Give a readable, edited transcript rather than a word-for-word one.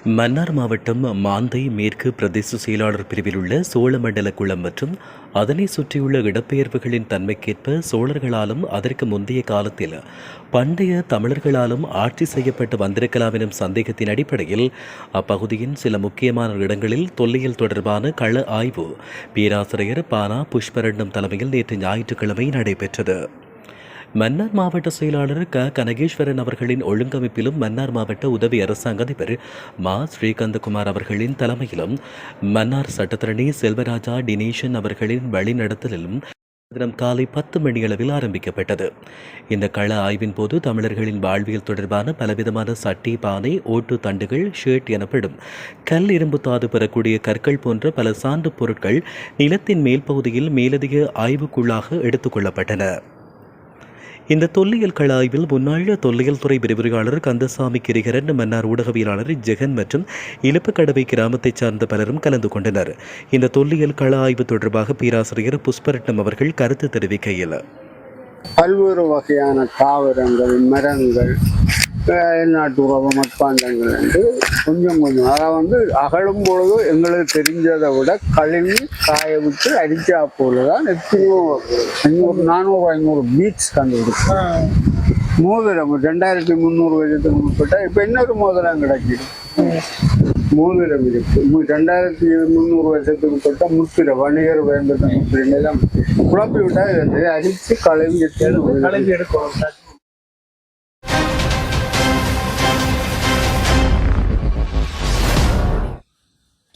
மன்னார் மாவட்டம் மாந்தை மேற்கு பிரதேச செயலாளர் பிரிவில் உள்ள சோழமண்டல குளம் மற்றும் அதனை சுற்றியுள்ள இடப்பெயர்வுகளின் தன்மைக்கேற்ப சோழர்களாலும் அதற்கு முந்தைய காலத்தில் பண்டைய தமிழர்களாலும் ஆட்சி செய்யப்பட்டு வந்திருக்கலாம் எனும் சந்தேகத்தின் அடிப்படையில் அப்பகுதியின் சில முக்கியமான இடங்களில் தொல்லியல் தொடர்பான கள ஆய்வு பேராசிரியர் பானா புஷ்பரண்டம் தலைமையில் நேற்று ஞாயிற்றுக்கிழமை நடைபெற்றது. மன்னார் மாவட்ட செயலாளர் கனகேஸ்வரன் அவர்களின் ஒழுங்கமைப்பிலும் மன்னார் மாவட்ட உதவி அரசாங்க அதிபர் மா ஸ்ரீகந்தகுமார் அவர்களின் தலைமையிலும் மன்னார் சட்டத்தரணி செல்வராஜா டினேஷன் அவர்களின் வழிநடத்தலிலும் தினம் காலை 10 மணியளவில் ஆரம்பிக்கப்பட்டது. இந்த கள ஆய்வின் போது தமிழர்களின் வாழ்வியல் தொடர்பான பலவிதமான சட்டி, பானை, ஓட்டு தண்டுகள், ஷேர்ட் எனப்படும் கல் இரும்பு தாது பெறக்கூடிய கற்கள் போன்ற பல சான்று பொருட்கள் நிலத்தின் மேல் பகுதியில் மேலதிக ஆய்வுக்குள்ளாக எடுத்துக் கொள்ளப்பட்டன. இந்த தொல்லியல் கள ஆய்வில் முன்னாள் தொல்லியல் துறை விரிவுரையாளர் கந்தசாமி கிரிகரன், மன்னார் ஊடகவியலாளர் ஜெகன் மற்றும் இலுப்புக்கடவை கிராமத்தைச் சார்ந்த பலரும் கலந்து கொண்டனர். இந்த தொல்லியல் கள ஆய்வு தொடர்பாக பேராசிரியர் புஷ்பரட்னம் அவர்கள் கருத்து தெரிவிக்கையில், பல்வேறு வகையான தாவரங்கள், மரங்கள், நாட்டு உறவு மட்பாண்டங்கள் என்று கொஞ்சம் அதை அகழும் பொழுது எங்களுக்கு தெரிஞ்சதை விட கழுவி காய விட்டு அரிச்சா போலதான் எத்தனையோ 400-500 பீச் கண்டுபிடிச்சோம். மோதிரம் 2300 வருஷத்துக்கு முற்பட்ட இப்ப இன்னொரு மோதிரம் கிடைக்குது. மோதிரம் இருக்கு. 2300 வருஷத்துக்கு பட்ட முத்திர வணிகர் வேண்டது முத்திரம் குழப்பி விட்டா அரிச்சு கழுவி எடுக்கணும்.